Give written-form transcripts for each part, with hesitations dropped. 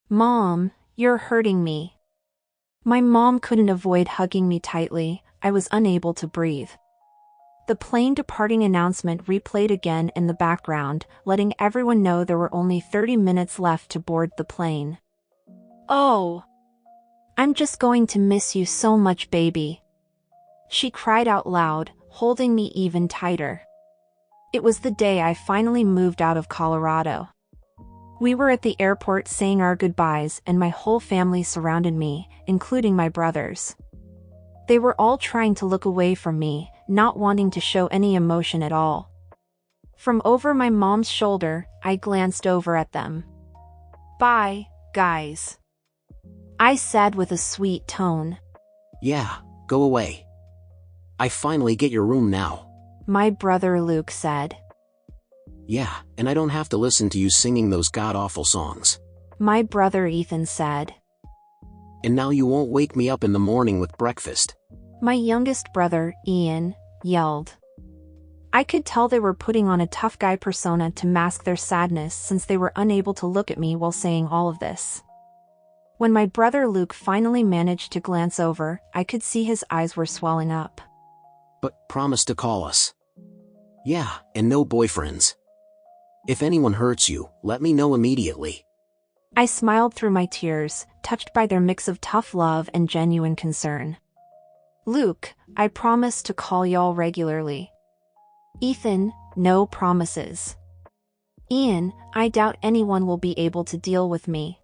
Mom, you're hurting me. My mom couldn't avoid hugging me tightly. I was unable to breathe. The plane departing announcement replayed again in the background, letting everyone know there were only 30 minutes left to board the plane. Oh! I'm just going to miss you so much, baby. She cried out loud, holding me even tighter. It was the day I finally moved out of Colorado. We were at the airport saying our goodbyes and my whole family surrounded me, including my brothers. They were all trying to look away from me, not wanting to show any emotion at all. From over my mom's shoulder, I glanced over at them. Bye, guys. I said with a sweet tone. Yeah, go away. I finally get your room now. My brother Luke said. Yeah, and I don't have to listen to you singing those god-awful songs. My brother Ethan said. And now you won't wake me up in the morning with breakfast. My youngest brother, Ian, yelled. I could tell they were putting on a tough guy persona to mask their sadness since they were unable to look at me while saying all of this. When my brother Luke finally managed to glance over, I could see his eyes were swelling up. But promise to call us. Yeah, and no boyfriends. If anyone hurts you, let me know immediately. I smiled through my tears, touched by their mix of tough love and genuine concern. Luke, I promise to call y'all regularly. Ethan, no promises. Ian, I doubt anyone will be able to deal with me.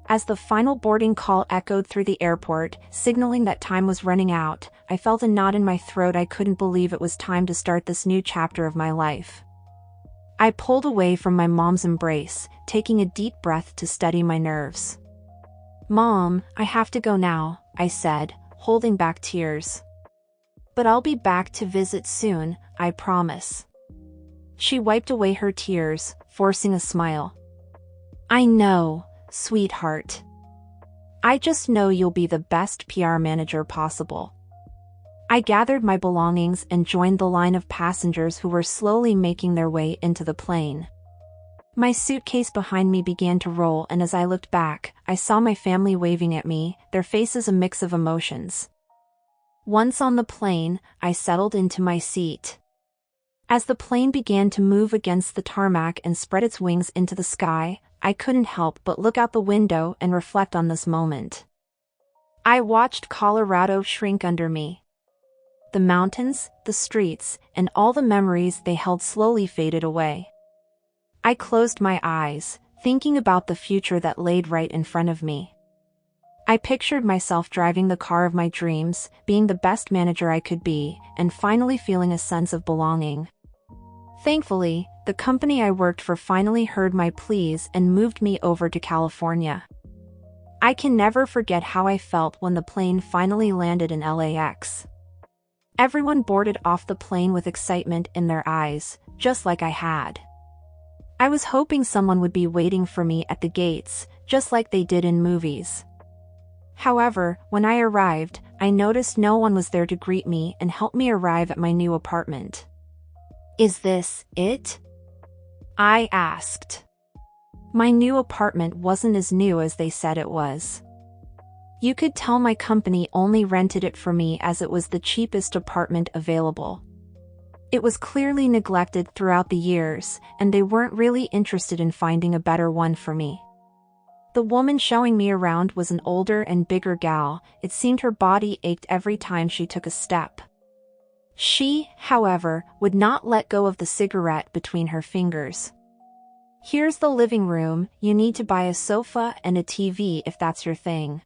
As the final boarding call echoed through the airport, signaling that time was running out, I felt a knot in my throat. I couldn't believe it was time to start this new chapter of my life. I pulled away from my mom's embrace, taking a deep breath to steady my nerves. Mom, I have to go now, I said, holding back tears. But I'll be back to visit soon, I promise. She wiped away her tears, forcing a smile. I know, sweetheart. I just know you'll be the best PR manager possible. I gathered my belongings and joined the line of passengers who were slowly making their way into the plane. My suitcase behind me began to roll, and as I looked back, I saw my family waving at me, their faces a mix of emotions. Once on the plane, I settled into my seat. As the plane began to move against the tarmac and spread its wings into the sky, I couldn't help but look out the window and reflect on this moment. I watched Colorado shrink under me. The mountains, the streets, and all the memories they held slowly faded away. I closed my eyes, thinking about the future that laid right in front of me. I pictured myself driving the car of my dreams, being the best manager I could be, and finally feeling a sense of belonging. Thankfully, the company I worked for finally heard my pleas and moved me over to California. I can never forget how I felt when the plane finally landed in LAX. Everyone boarded off the plane with excitement in their eyes, just like I had. I was hoping someone would be waiting for me at the gates, just like they did in movies. However, when I arrived, I noticed no one was there to greet me and help me arrive at my new apartment. Is this it? I asked. My new apartment wasn't as new as they said it was. You could tell my company only rented it for me as it was the cheapest apartment available. It was clearly neglected throughout the years, and they weren't really interested in finding a better one for me. The woman showing me around was an older and bigger gal. It seemed her body ached every time she took a step. She, however, would not let go of the cigarette between her fingers. Here's the living room. You need to buy a sofa and a TV if that's your thing.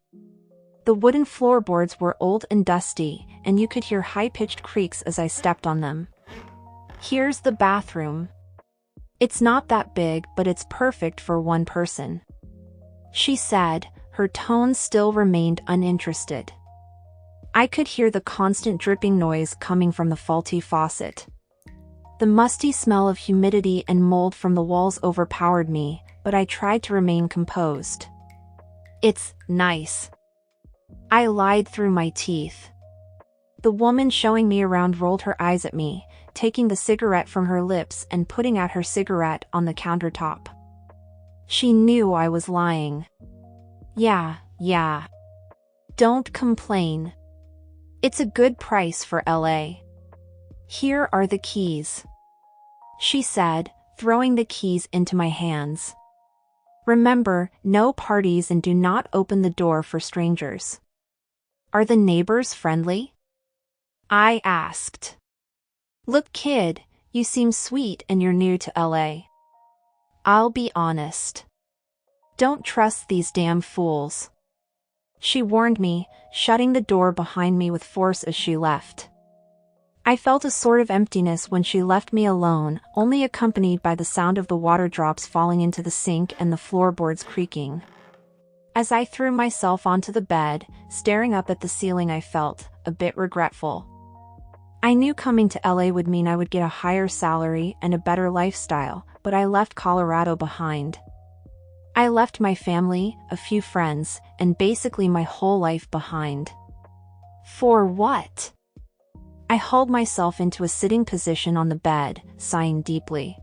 The wooden floorboards were old and dusty, and you could hear high-pitched creaks as I stepped on them. Here's the bathroom. It's not that big, but it's perfect for one person. She said, her tone still remained uninterested. I could hear the constant dripping noise coming from the faulty faucet. The musty smell of humidity and mold from the walls overpowered me, but I tried to remain composed. It's nice. I lied through my teeth. The woman showing me around rolled her eyes at me, taking the cigarette from her lips and putting out her cigarette on the countertop. She knew I was lying. Yeah. Don't complain. It's a good price for LA. Here are the keys, she said, throwing the keys into my hands. Remember, no parties and do not open the door for strangers. Are the neighbors friendly? I asked. Look, kid, you seem sweet and you're new to LA. I'll be honest. Don't trust these damn fools, she warned me, shutting the door behind me with force as she left. I felt a sort of emptiness when she left me alone, only accompanied by the sound of the water drops falling into the sink and the floorboards creaking. As I threw myself onto the bed, staring up at the ceiling, I felt a bit regretful. I knew coming to LA would mean I would get a higher salary and a better lifestyle, but I left Colorado behind. I left my family, a few friends, and basically my whole life behind. For what? I hauled myself into a sitting position on the bed, sighing deeply.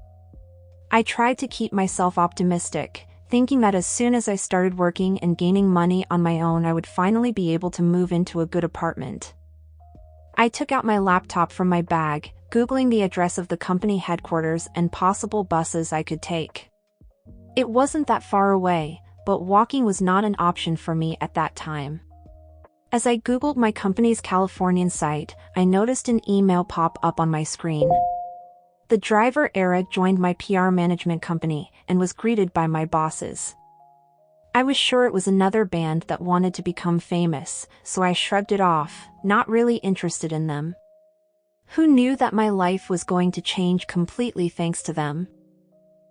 I tried to keep myself optimistic, thinking that as soon as I started working and gaining money on my own, I would finally be able to move into a good apartment. I took out my laptop from my bag, Googling the address of the company headquarters and possible buses I could take. It wasn't that far away, but walking was not an option for me at that time. As I Googled my company's Californian site, I noticed an email pop up on my screen. The driver Era joined my PR management company and was greeted by my bosses. I was sure it was another band that wanted to become famous, so I shrugged it off, not really interested in them. Who knew that my life was going to change completely thanks to them?